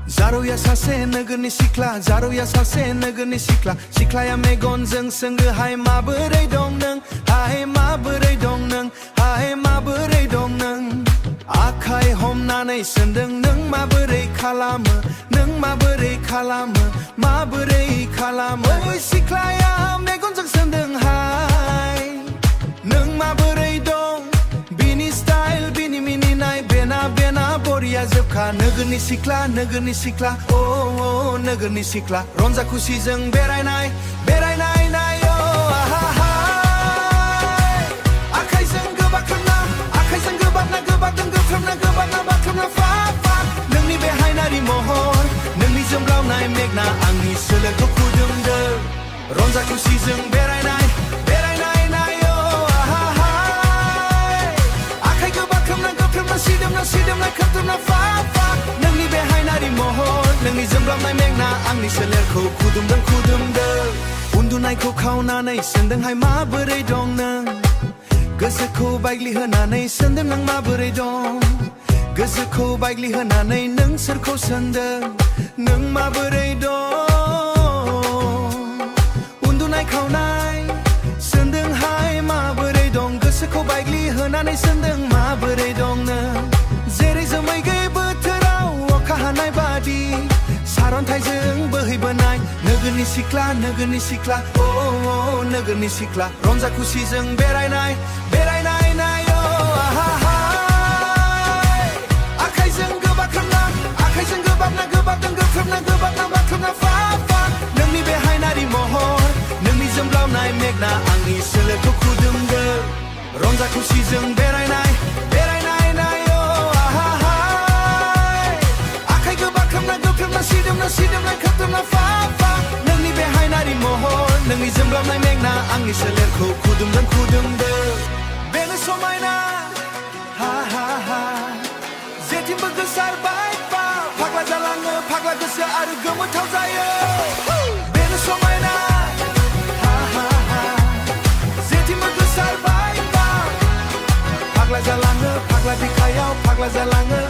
जारौया सासे नोगोरनि सिख्ला जारौया सासे नोगोरनि सिख्ला सिख्लाया मेगनजों सोङो हाय माबोरै दं नों हाय माबोरै दं नों हाय माबोरै दं नों आखाइ हमनानै सोंदों नों माबोरै खालामो नों माबोरै खालामो माबोरै खालामो ओइ सिख्लाया मेगनजों सोंदों हाय नों माबोरै दं बिनि स्टाइल बिनि मिनिनाय बेना बरिया जोबखा नोगोरनि सिख्ला ओ नोगोरनि सिख्ला रंजा खुसिजों बेरायनाय नाय आखाइजों गोबाख्रोमना आखाइजों गोबाबना गोबाख्रोमना फा नोंनि बे हायनारि महर नोंनि जोंब्लावनाय मेगना आंनि सोलेरखौ खुदुमदों रंजा खुसिजों बेरायनाय नाय आखाइ गोबाख्रोमना सिदोमना खोबथुमना फा नोंनि बे हायनारि महर नोंनि जोंब्लावनाय मेगना आंनि सोलेरखौ खुदुमदों उन्दुनायखौ खावनानै सोंदोंहाय माबोरै दं नों गोसोखौ बायग्लिहोनानै सोंदों नों माबोरै दं गोसोखौ बायग्लिहोनानै नों सोरखौ सोंदों नों माबोरै दं उन्दुनाय खावनाय सोंदोंहाय माबोरै दं गोसोखौ बायग्लिहोनानै सोंदों माबोरै दं नों जेरै जोमै गैयै बोथोराव अखा हानाय बादि सारन्थाइजों बोहैबोनाय नोगोरनि सिख्ला ओ नोगोरनि सिख्ला रंजा खुसिजों बेरायनाय नाय आखाइजों गोबाख्रोमना आखाइजों गोबाबना फा नोंनि बे हायनारि महर नोंनि जोंब्लावनाय मेगना आंनि सोलेरखौ खुदुमदों रंजा खुसिजों बेरायनाय नाय आखाइ गोबाख्रोमना सिदोमना खोबथुमना फा नोंनि बे हायनारि महर नोंनि जोंब्लावनाय मेगना आंनि सोलेरखौ खुदुमदों बेनो समायना जेथिंबो गोसारबाय फाग्ला जालाङो फाग्ला गोसो आरो गोमोथाव जायो बेनो समायना जेथिंबो गोसारबाय फाग्ला जालाङो फाग्ला बिखायाव फाग्ला जालाङो